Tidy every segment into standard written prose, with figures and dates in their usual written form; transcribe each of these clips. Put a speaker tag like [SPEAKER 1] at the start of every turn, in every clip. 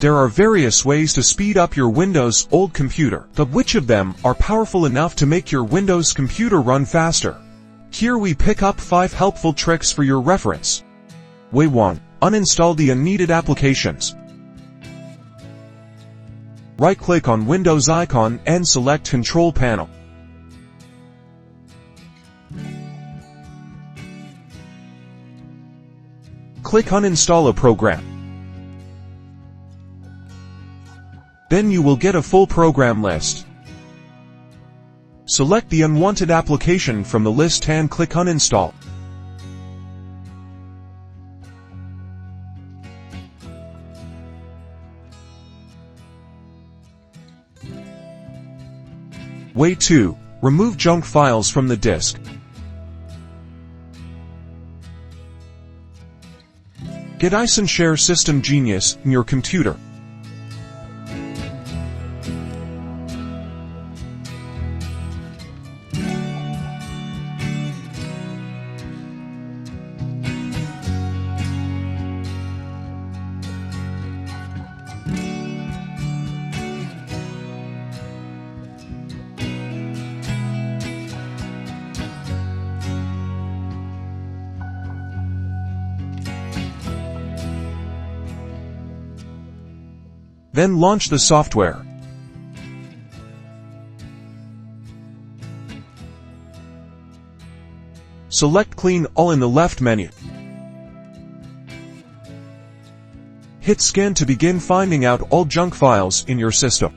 [SPEAKER 1] There are various ways to speed up your Windows old computer, but which of them are powerful enough to make your Windows computer run faster? Here we pick up 5 helpful tricks for your reference. Way 1. Uninstall the unneeded applications. Right-click on Windows icon and select Control Panel. Click Uninstall a program. Then you will get a full program list. Select the unwanted application from the list and click Uninstall. Way 2. Remove junk files from the disk. Get Uninstall System Genius in your computer. Then launch the software. Select Clean All in the left menu. Hit Scan to begin finding out all junk files in your system.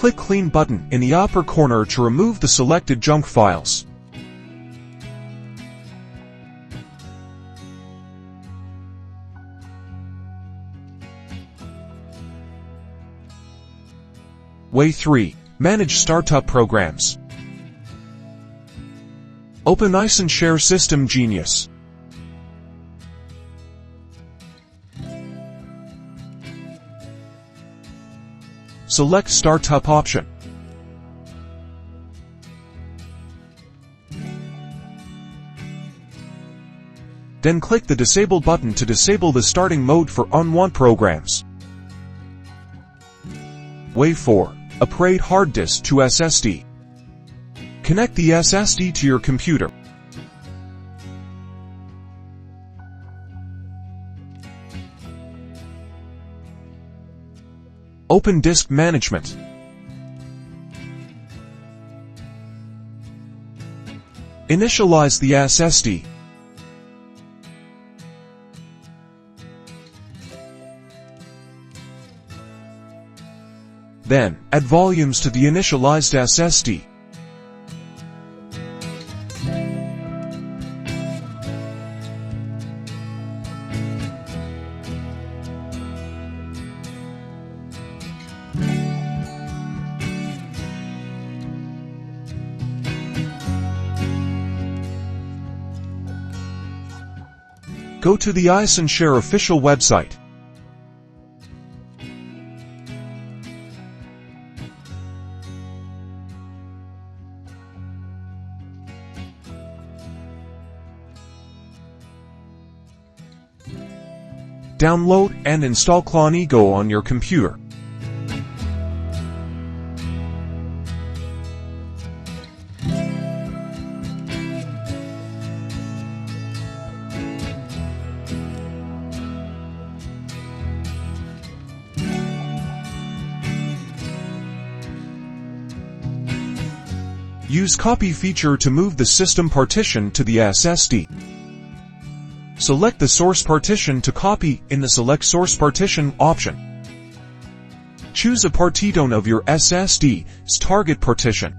[SPEAKER 1] Click Clean button in the upper corner to remove the selected junk files. Way 3. Manage startup programs. Open Uninstall System Genius. Select Startup option. Then click the Disable button to disable the starting mode for unwanted programs. Way 4. Upgrade hard disk to SSD. Connect the SSD to your computer. Open Disk Management. Initialize the SSD. Then, add volumes to the initialized SSD. Go to the Uninstall official website. Download and install Uninstall on your computer. Use Copy feature to move the system partition to the SSD. Select the source partition to copy in the Select Source Partition option. Choose a partition of your SSD's target partition.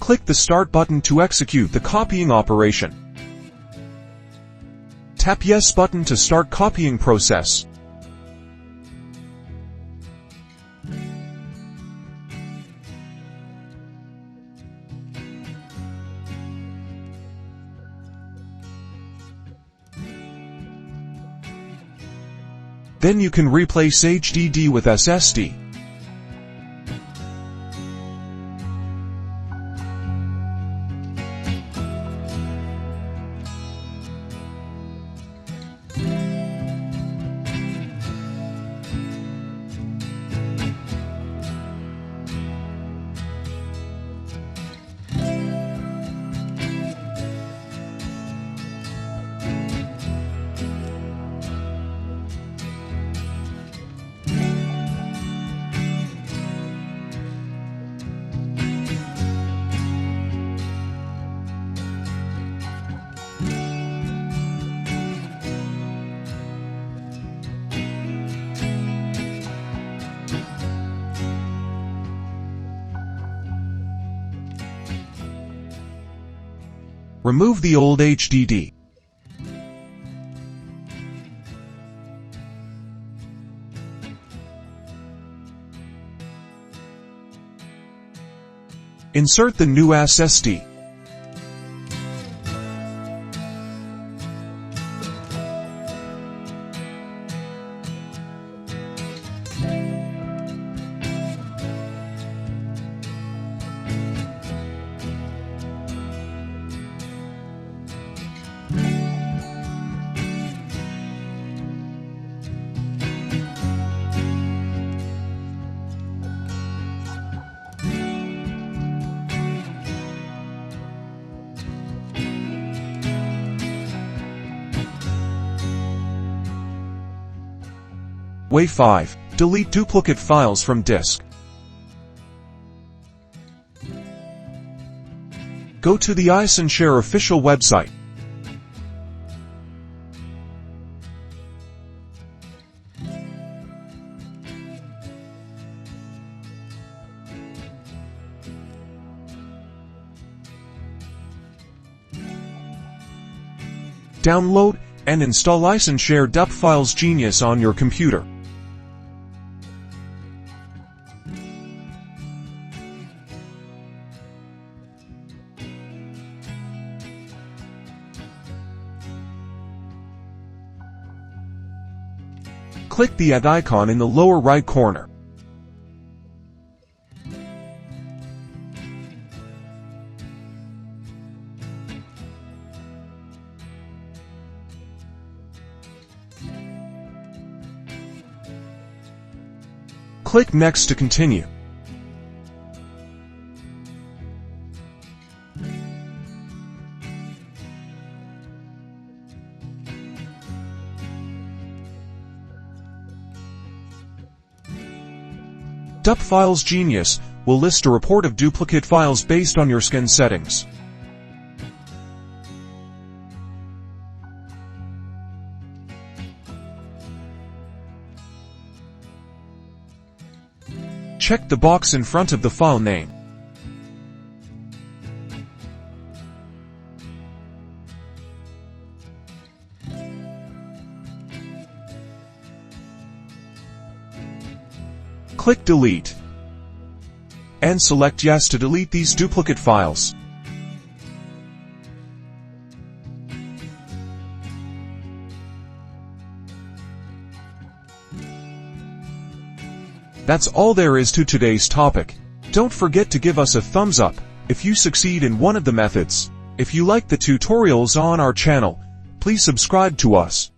[SPEAKER 1] Click the Start button to execute the copying operation. Tap Yes button to start copying process. Then you can replace HDD with SSD. Remove the old HDD. Insert the new SSD. Way 5. Delete duplicate files from disk. Go to the Uninstall official website. Download and install Uninstall DupFiles Genius on your computer. Click the Add icon in the lower right corner. Click Next to continue. DupFiles Genius will list a report of duplicate files based on your skin settings. Check the box in front of the file name. Click Delete and select Yes to delete these duplicate files. That's all there is to today's topic. Don't forget to give us a thumbs up if you succeed in one of the methods. If you like the tutorials on our channel, please subscribe to us.